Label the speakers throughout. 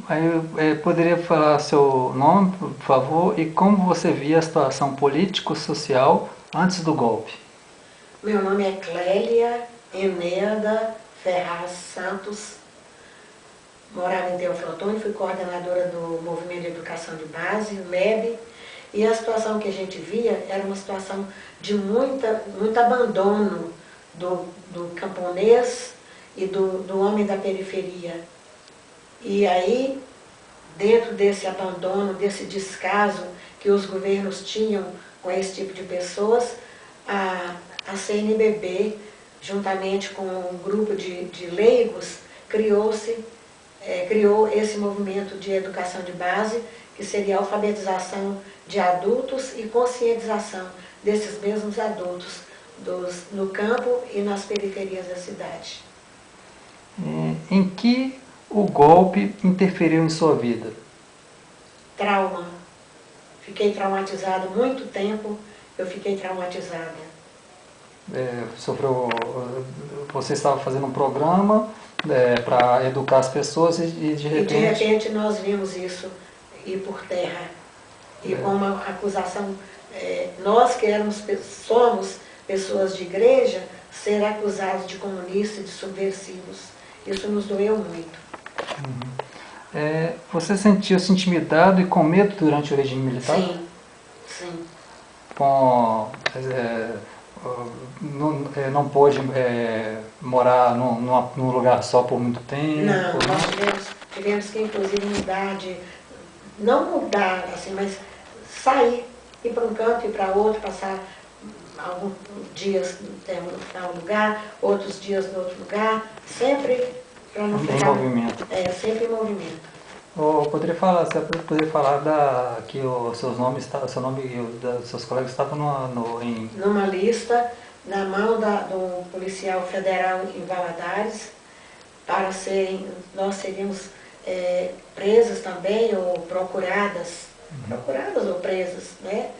Speaker 1: Aí, poderia falar seu nome, por favor, e como você via a situação político-social antes do golpe?
Speaker 2: Meu nome é Clélia Enéada Ferraz Santos. Morava em Teoflotone, fui coordenadora do Movimento de Educação de Base, o MEB, e a situação que a gente via era uma situação de muito abandono do camponês e do homem da periferia. E aí, dentro desse abandono, desse descaso que os governos tinham com esse tipo de pessoas, a CNBB, juntamente com um grupo de leigos, criou esse movimento de educação de base, que seria a alfabetização de adultos e conscientização desses mesmos adultos no campo e nas periferias da cidade.
Speaker 1: Em que o golpe interferiu em sua vida?
Speaker 2: Trauma. Fiquei traumatizada muito tempo, eu fiquei traumatizada.
Speaker 1: Você estava fazendo um programa para educar as pessoas e de repente...
Speaker 2: E de repente nós vimos isso ir por terra. E com uma acusação, nós que somos pessoas de igreja, ser acusados de comunistas e de subversivos. Isso nos doeu muito.
Speaker 1: Você sentiu-se intimidado e com medo durante o regime militar?
Speaker 2: Sim, sim.
Speaker 1: Não pôde morar num lugar só por muito tempo?
Speaker 2: Não, nós tivemos que inclusive não mudar, assim, mas sair, ir para um canto, ir para outro, passar alguns dias em um lugar, outros dias em outro lugar, sempre para não ficar...
Speaker 1: Em movimento.
Speaker 2: Sempre em movimento.
Speaker 1: Você poderia falar que seu nome e o dos seus colegas estavam
Speaker 2: Numa lista, na mão do policial federal em Valadares, nós seríamos presas também, ou procuradas ou presas, né?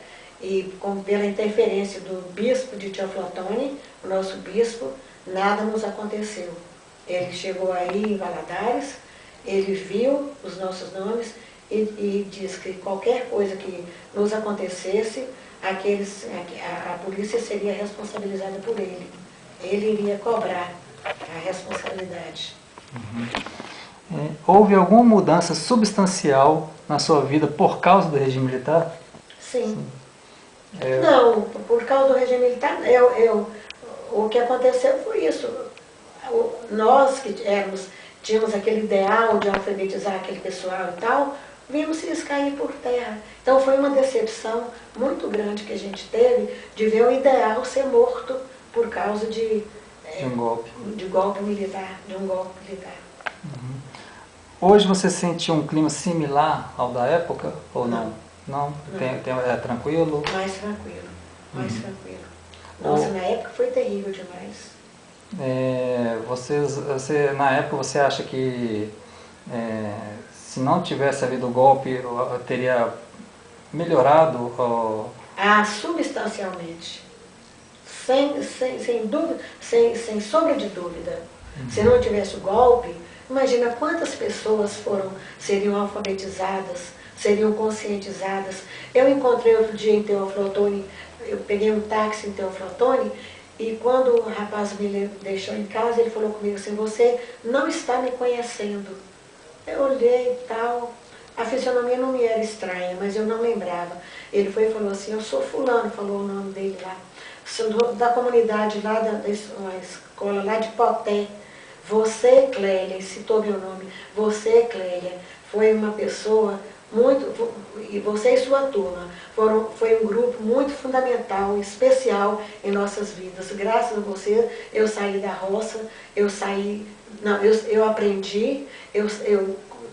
Speaker 2: E pela interferência do bispo de Teoflotone, o nosso bispo, nada nos aconteceu. Ele chegou aí em Valadares, ele viu os nossos nomes e disse que qualquer coisa que nos acontecesse, a polícia seria responsabilizada por ele. Ele iria cobrar a responsabilidade.
Speaker 1: Houve alguma mudança substancial na sua vida por causa do regime militar?
Speaker 2: Sim. Não, por causa do regime militar, o que aconteceu foi isso. Nós que tínhamos aquele ideal de alfabetizar aquele pessoal e tal, vimos isso cair por terra. Então foi uma decepção muito grande que a gente teve de ver o ideal ser morto por causa de um golpe militar.
Speaker 1: Hoje você sente um clima similar ao da época ou não? Não? É tranquilo?
Speaker 2: Mais tranquilo, mais tranquilo. Nossa, na época foi terrível demais.
Speaker 1: Na época você acha que se não tivesse havido o golpe teria melhorado?
Speaker 2: Substancialmente. Sem dúvida, sem sombra de dúvida. Se não tivesse o golpe, imagina quantas pessoas seriam alfabetizadas, seriam conscientizadas. Eu encontrei outro dia em Teoflotone, eu peguei um táxi em Teoflotone, e quando o rapaz me deixou em casa, ele falou comigo assim: você não está me conhecendo. Eu olhei e tal, a fisionomia não me era estranha, mas eu não lembrava. Ele foi e falou assim: eu sou fulano, falou o nome dele lá, sou da comunidade lá, uma escola lá de Poté. Você, Clélia, citou meu nome, você, Clélia, foi uma pessoa e você e sua turma, foi um grupo muito fundamental, especial em nossas vidas. Graças a você, eu saí da roça, eu aprendi, eu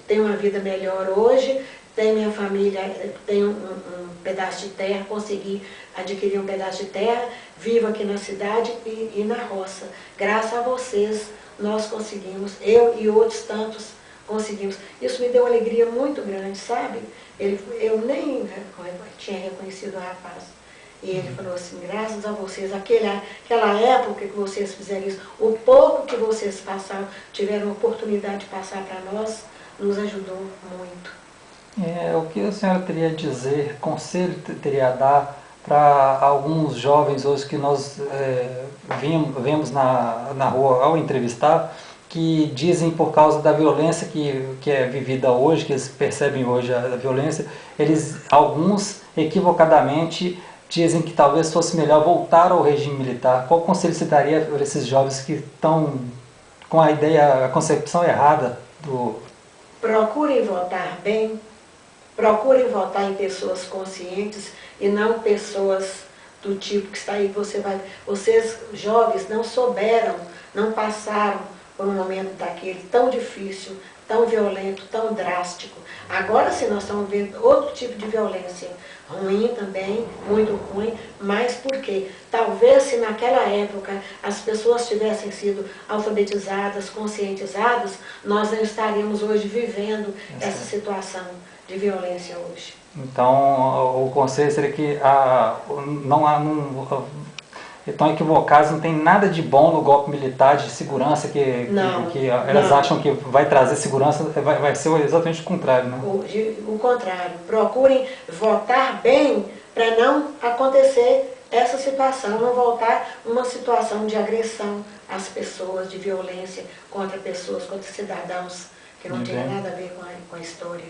Speaker 2: tenho uma vida melhor hoje, tenho minha família, tenho um pedaço de terra, consegui adquirir um pedaço de terra, vivo aqui na cidade e na roça. Graças a vocês, nós conseguimos, eu e outros tantos conseguimos. Isso me deu uma alegria muito grande, sabe? Eu nem tinha reconhecido o rapaz. E ele falou assim: graças a vocês, aquela época que vocês fizeram isso, o pouco que vocês passaram, tiveram a oportunidade de passar para nós, nos ajudou muito.
Speaker 1: O que a senhora teria a dizer, conselho teria a dar para alguns jovens hoje que nós vemos na rua ao entrevistar, que dizem por causa da violência que é vivida hoje, que eles percebem hoje a violência, alguns equivocadamente dizem que talvez fosse melhor voltar ao regime militar. Qual conselho você daria para esses jovens que estão com a concepção errada do...
Speaker 2: Procurem votar bem, procurem votar em pessoas conscientes e não pessoas do tipo que está aí. Vocês jovens não souberam, não passaram por um momento daquele tão difícil, tão violento, tão drástico. Agora sim nós estamos vendo outro tipo de violência, ruim também, muito ruim, mas por quê? Talvez se naquela época as pessoas tivessem sido alfabetizadas, conscientizadas, nós não estaríamos hoje vivendo essa situação de violência hoje.
Speaker 1: Então o conselho seria que estão equivocados, não tem nada de bom no golpe militar de segurança, que elas acham que vai trazer segurança, vai ser exatamente o contrário, né?
Speaker 2: O contrário, procurem votar bem para não acontecer essa situação, não voltar uma situação de agressão às pessoas, de violência contra pessoas, contra cidadãos, que não tem nada a ver com a história.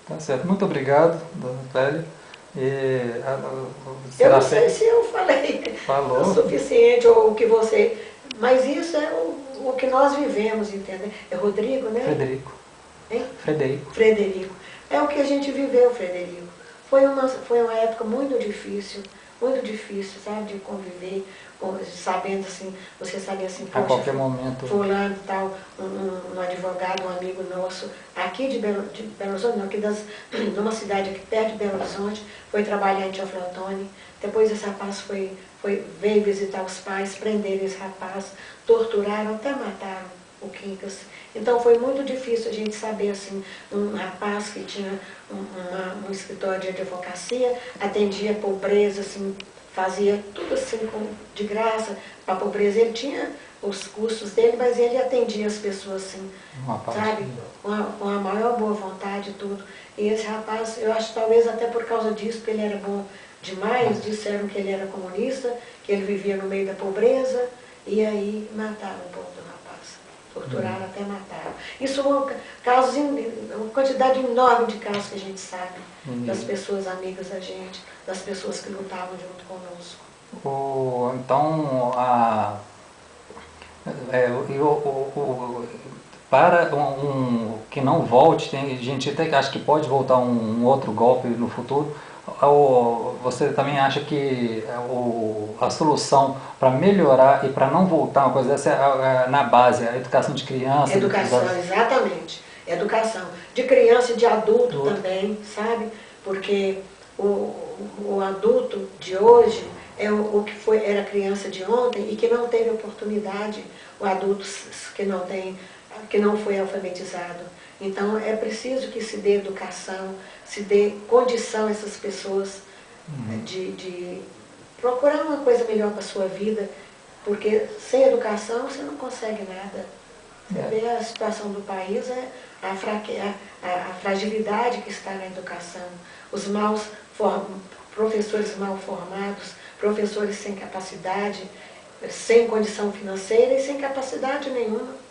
Speaker 1: Tá certo, muito obrigado, dona Clélia.
Speaker 2: Eu não sei se eu falei o suficiente ou o que você... Mas isso é o que nós vivemos, entendeu? É Rodrigo, né?
Speaker 1: Frederico.
Speaker 2: Hein?
Speaker 1: Frederico.
Speaker 2: É o que a gente viveu, Frederico. Foi uma época muito difícil, sabe, de conviver, sabendo assim, você sabia assim,
Speaker 1: poxa, a qualquer momento.
Speaker 2: Fulano tal, um advogado, um amigo nosso, aqui de Belo Horizonte, não, aqui de uma cidade aqui perto de Belo Horizonte, foi trabalhar em Teoflotone. Depois esse rapaz veio visitar os pais, prenderam esse rapaz, torturaram, até mataram o Quincas. Então foi muito difícil a gente saber, assim, um rapaz que tinha um escritório de advocacia, atendia a pobreza, assim, fazia tudo assim de graça para a pobreza. Ele tinha os custos dele, mas ele atendia as pessoas assim, sabe, com a maior boa vontade e tudo. E esse rapaz, eu acho talvez até por causa disso, porque ele era bom demais, disseram que ele era comunista, que ele vivia no meio da pobreza, e aí mataram o povo do rapaz. Torturaram até mataram. Isso casos, uma quantidade enorme de casos que a gente sabe, das pessoas amigas da gente, das pessoas que lutavam junto conosco.
Speaker 1: Então, para que não volte, tem gente até que acha que pode voltar um outro golpe no futuro. Você também acha que a solução para melhorar e para não voltar uma coisa dessa é na base, a educação de criança?
Speaker 2: Educação, exatamente. Educação de criança e de adulto também, sabe? Porque o adulto de hoje é o que era criança de ontem e que não teve oportunidade, o adulto que não foi alfabetizado. Então é preciso que se dê educação, se dê condição a essas pessoas de procurar uma coisa melhor para a sua vida, porque sem educação você não consegue nada. Você vê a situação do país, a fragilidade que está na educação, os professores mal formados, professores sem capacidade, sem condição financeira e sem capacidade nenhuma.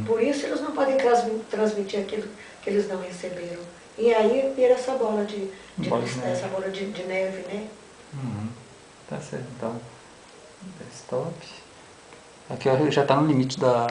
Speaker 2: Por isso eles não podem transmitir aquilo que eles não receberam. E aí vira essa bola de neve, né?
Speaker 1: Tá certo, então. Stop. Aqui já está no limite da...